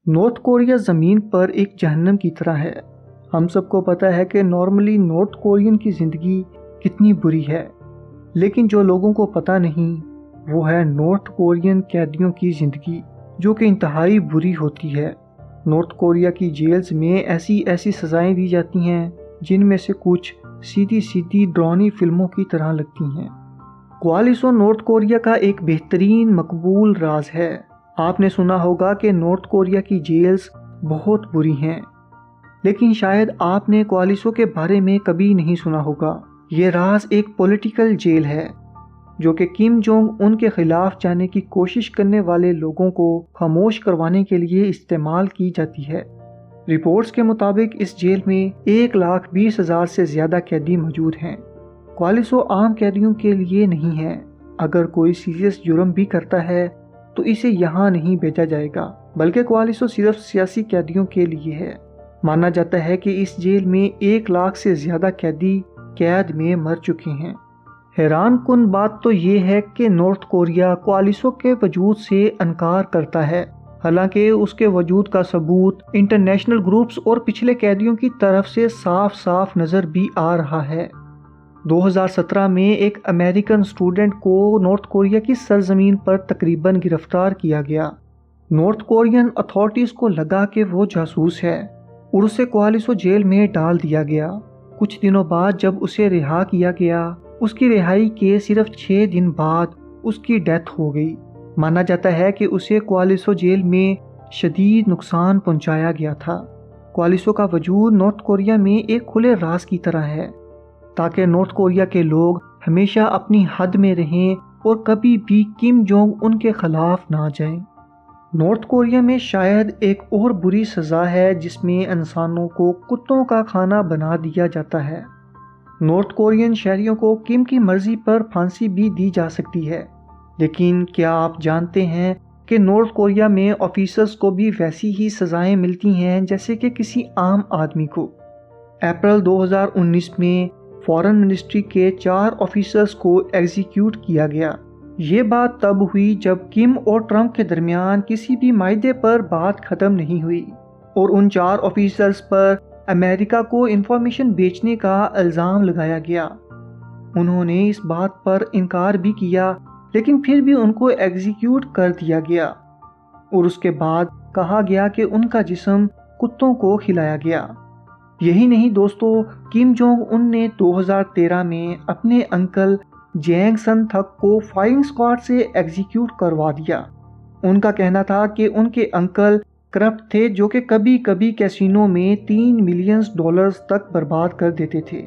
North Korea زمین پر ایک جہنم کی طرح ہے۔ ہم سب کو پتا ہے کہ نارملی نارتھ کورین کی زندگی کتنی بری ہے، لیکن جو لوگوں کو پتا نہیں وہ ہے نارتھ کورین قیدیوں کی زندگی، جو کہ انتہائی بری ہوتی ہے۔ نارتھ کوریا کی جیلز میں ایسی سزائیں دی جاتی ہیں جن میں سے کچھ سیدھی ڈرانی فلموں کی طرح لگتی ہیں۔ کوالسو نارتھ کوریا کا ایک بہترین مقبول راز ہے۔ آپ نے سنا ہوگا کہ نارتھ کوریا کی جیلز بہت بری ہیں، لیکن شاید آپ نے کوالسو کے بارے میں کبھی نہیں سنا ہوگا۔ یہ راز ایک پولیٹیکل جیل ہے جو کہ کم جونگ ان کے خلاف جانے کی کوشش کرنے والے لوگوں کو خاموش کروانے کے لیے استعمال کی جاتی ہے۔ رپورٹس کے مطابق اس جیل میں 1,20,000 سے زیادہ قیدی موجود ہیں۔ کوالسو عام قیدیوں کے لیے نہیں ہے۔ اگر کوئی سیریس جرم بھی کرتا ہے تو اسے یہاں نہیں بھیجا جائے گا، بلکہ کوالسو صرف سیاسی قیدیوں کے لیے ہے۔ مانا جاتا ہے کہ اس جیل میں 1,00,000 سے زیادہ قیدی قید میں مر چکے ہیں۔ حیران کن بات تو یہ ہے کہ نارتھ کوریا کوالسو کے وجود سے انکار کرتا ہے، حالانکہ اس کے وجود کا ثبوت انٹرنیشنل گروپس اور پچھلے قیدیوں کی طرف سے صاف نظر بھی آ رہا ہے۔ 2017 میں ایک امریکن اسٹوڈنٹ کو نارتھ کوریا کی سرزمین پر تقریباً گرفتار کیا گیا۔ نارتھ کورین اتھارٹیز کو لگا کہ وہ جاسوس ہے اور اسے کوالسو جیل میں ڈال دیا گیا۔ کچھ دنوں بعد جب اسے رہا کیا گیا، اس کی رہائی کے صرف 6 دن بعد اس کی ڈیتھ ہو گئی۔ مانا جاتا ہے کہ اسے کوالسو جیل میں شدید نقصان پہنچایا گیا تھا۔ کوالسو کا وجود نارتھ کوریا میں ایک کھلے راز کی طرح ہے، تاکہ نارتھ کوریا کے لوگ ہمیشہ اپنی حد میں رہیں اور کبھی بھی کم جونگ ان کے خلاف نہ جائیں۔ نارتھ کوریا میں شاید ایک اور بری سزا ہے جس میں انسانوں کو کتوں کا کھانا بنا دیا جاتا ہے۔ نارتھ کورین شہریوں کو کم کی مرضی پر پھانسی بھی دی جا سکتی ہے، لیکن کیا آپ جانتے ہیں کہ نارتھ کوریا میں آفیسرز کو بھی ویسی ہی سزائیں ملتی ہیں جیسے کہ کسی عام آدمی کو؟ اپریل 2019 میں فارن منسٹری کے 4 آفیسرز کو ایگزیکیوٹ کیا گیا۔ یہ بات تب ہوئی جب کم اور ٹرمپ کے درمیان کسی بھی معاہدے پر بات ختم نہیں ہوئی اور ان 4 آفیسرز پر امریکہ کو انفارمیشن بیچنے کا الزام لگایا گیا۔ انہوں نے اس بات پر انکار بھی کیا، لیکن پھر بھی ان کو ایگزیکیوٹ کر دیا گیا اور اس کے بعد کہا گیا کہ ان کا جسم کتوں کو کھلایا گیا۔ یہی نہیں دوستو، کم جونگ ان نے 2013 میں اپنے انکل جینگ سن تھک کو فائرنگ اسکواڈ سے ایگزیکیوٹ کروا دیا۔ ان کا کہنا تھا کہ ان کے انکل کرپٹ تھے جو کہ کبھی کبھی کیسینو میں $3 ملین تک برباد کر دیتے تھے۔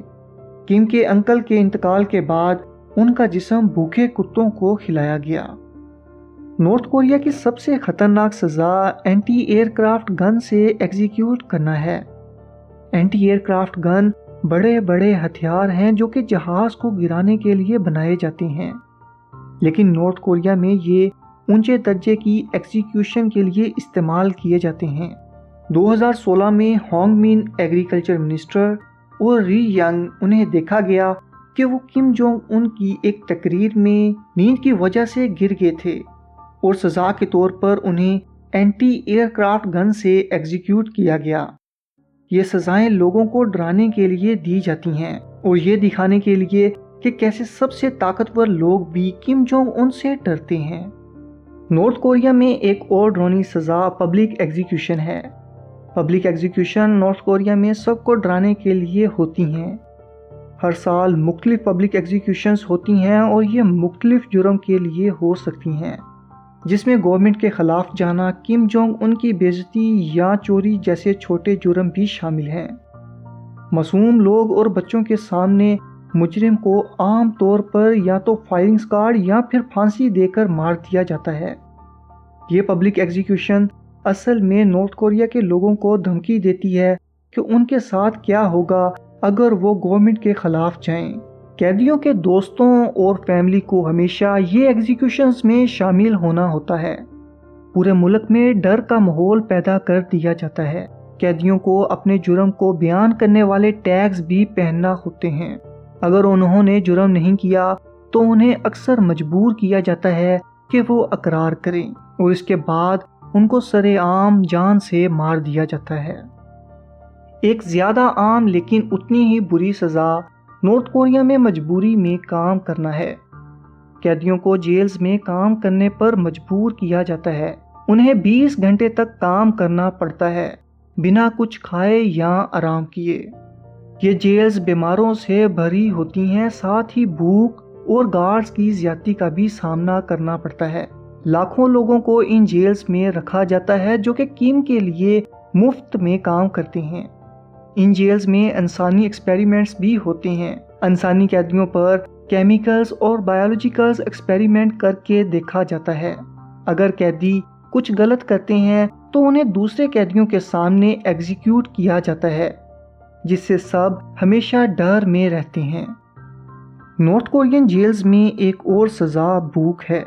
کم کے انکل کے انتقال کے بعد ان کا جسم بھوکے کتوں کو کھلایا گیا۔ نارتھ کوریا کی سب سے خطرناک سزا اینٹی ایئر کرافٹ گن سے ایگزیکیوٹ کرنا ہے۔ اینٹی ایئر کرافٹ گن بڑے بڑے ہتھیار ہیں جو کہ جہاز کو گرانے کے لیے بنائے جاتے ہیں، لیکن نارتھ کوریا میں یہ اونچے درجے کی ایگزیکیوشن کے لیے استعمال کیے جاتے ہیں۔ 2016 میں ہانگ مین ایگریکلچر منسٹر اور ری ینگ انہیں دیکھا گیا کہ وہ کم جونگ ان کی ایک تقریر میں نیند کی وجہ سے گر گئے تھے اور سزا کے طور پر انہیں اینٹی ایئر کرافٹ گن سے ایگزیکیوٹ کیا گیا۔ یہ سزائیں لوگوں کو ڈرانے کے لیے دی جاتی ہیں اور یہ دکھانے کے لیے کہ کیسے سب سے طاقتور لوگ بھی کم جونگ ان سے ڈرتے ہیں۔ نارتھ کوریا میں ایک اور ڈرونی سزا پبلک ایگزیکیوشن ہے۔ پبلک ایگزیکیوشن نارتھ کوریا میں سب کو ڈرانے کے لیے ہوتی ہیں۔ ہر سال مختلف پبلک ایگزیکیوشنز ہوتی ہیں اور یہ مختلف جرم کے لیے ہو سکتی ہیں، جس میں گورنمنٹ کے خلاف جانا، کم جونگ ان کی بے عزتی یا چوری جیسے چھوٹے جرم بھی شامل ہیں۔ معصوم لوگ اور بچوں کے سامنے مجرم کو عام طور پر یا تو فائرنگ اسکواڈ یا پھر پھانسی دے کر مار دیا جاتا ہے۔ یہ پبلک ایگزیکیوشن اصل میں نارتھ کوریا کے لوگوں کو دھمکی دیتی ہے کہ ان کے ساتھ کیا ہوگا اگر وہ گورنمنٹ کے خلاف جائیں۔ قیدیوں کے دوستوں اور فیملی کو ہمیشہ یہ ایگزیکیوشنز میں شامل ہونا ہوتا ہے۔ پورے ملک میں ڈر کا ماحول پیدا کر دیا جاتا ہے۔ قیدیوں کو اپنے جرم کو بیان کرنے والے ٹیگز بھی پہننا ہوتے ہیں۔ اگر انہوں نے جرم نہیں کیا تو انہیں اکثر مجبور کیا جاتا ہے کہ وہ اقرار کریں اور اس کے بعد ان کو سرے عام جان سے مار دیا جاتا ہے۔ ایک زیادہ عام لیکن اتنی ہی بری سزا نارتھ کوریا میں مجبوری میں کام کرنا ہے۔ قیدیوں کو جیلز میں کام کرنے پر مجبور کیا جاتا ہے۔ انہیں 20 گھنٹے تک کام کرنا پڑتا ہے بنا کچھ کھائے یا آرام کیے۔ یہ جیلز بیماروں سے بھری ہوتی ہیں، ساتھ ہی بھوک اور گارڈز کی زیادتی کا بھی سامنا کرنا پڑتا ہے۔ لاکھوں لوگوں کو ان جیلز میں رکھا جاتا ہے جو کہ کیم کے لیے مفت میں کام کرتے ہیں۔ ان جیلز میں انسانی ایکسپیریمنٹس بھی ہوتے ہیں۔ انسانی قیدیوں پر کیمیکلز اور بایولوجیکلز ایکسپیریمنٹ کر کے دیکھا جاتا ہے۔ اگر قیدی کچھ غلط کرتے ہیں تو انہیں دوسرے قیدیوں کے سامنے ایگزیکیوٹ کیا جاتا ہے، جس سے سب ہمیشہ ڈر میں رہتے ہیں۔ نارتھ کورین جیلز میں ایک اور سزا بھوک ہے۔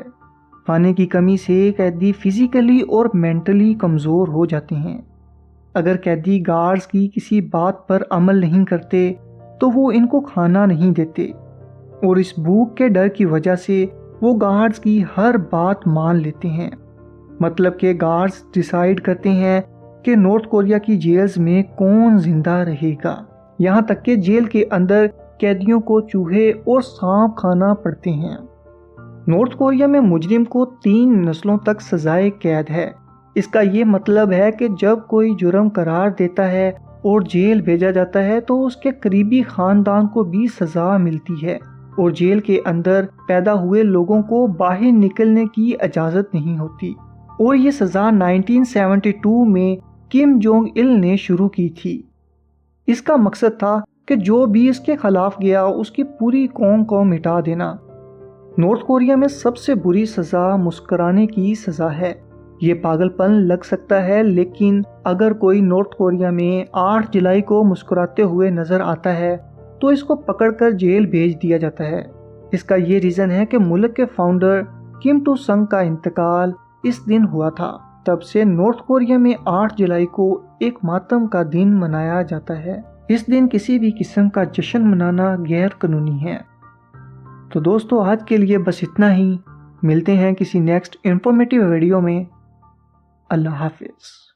کھانے کی کمی سے قیدی فزیکلی اور مینٹلی کمزور ہو جاتے ہیں۔ اگر قیدی گارڈز کی کسی بات پر عمل نہیں کرتے تو وہ ان کو کھانا نہیں دیتے، اور اس بھوک کے ڈر کی وجہ سے وہ گارڈز کی ہر بات مان لیتے ہیں۔ مطلب کہ گارڈز ڈیسائیڈ کرتے ہیں کہ نارتھ کوریا کی جیلز میں کون زندہ رہے گا، یہاں تک کہ جیل کے اندر قیدیوں کو چوہے اور سانپ کھانا پڑتے ہیں۔ نارتھ کوریا میں مجرم کو 3 نسلوں تک سزائے قید ہے۔ اس کا یہ مطلب ہے کہ جب کوئی جرم قرار دیتا ہے اور جیل بھیجا جاتا ہے تو اس کے قریبی خاندان کو بھی سزا ملتی ہے، اور جیل کے اندر پیدا ہوئے لوگوں کو باہر نکلنے کی اجازت نہیں ہوتی۔ اور یہ سزا 1972 میں کم جونگ il نے شروع کی تھی۔ اس کا مقصد تھا کہ جو بھی اس کے خلاف گیا اس کی پوری قوم کو مٹا دینا۔ نارتھ کوریا میں سب سے بری سزا مسکرانے کی سزا ہے۔ یہ پاگل پن لگ سکتا ہے، لیکن اگر کوئی نارتھ کوریا میں 8 جولائی کو مسکراتے ہوئے نظر آتا ہے تو اس کو پکڑ کر جیل بھیج دیا جاتا ہے۔ اس کا یہ ریزن ہے کہ ملک کے فاؤنڈر کم ٹو سنگ کا انتقال اس دن ہوا تھا۔ تب سے نارتھ کوریا میں 8 جولائی کو ایک ماتم کا دن منایا جاتا ہے۔ اس دن کسی بھی قسم کا جشن منانا غیر قانونی ہے۔ تو دوستو، آج کے لیے بس اتنا ہی۔ ملتے ہیں کسی نیکسٹ انفارمیٹیو ویڈیو میں۔ اللہ حافظ۔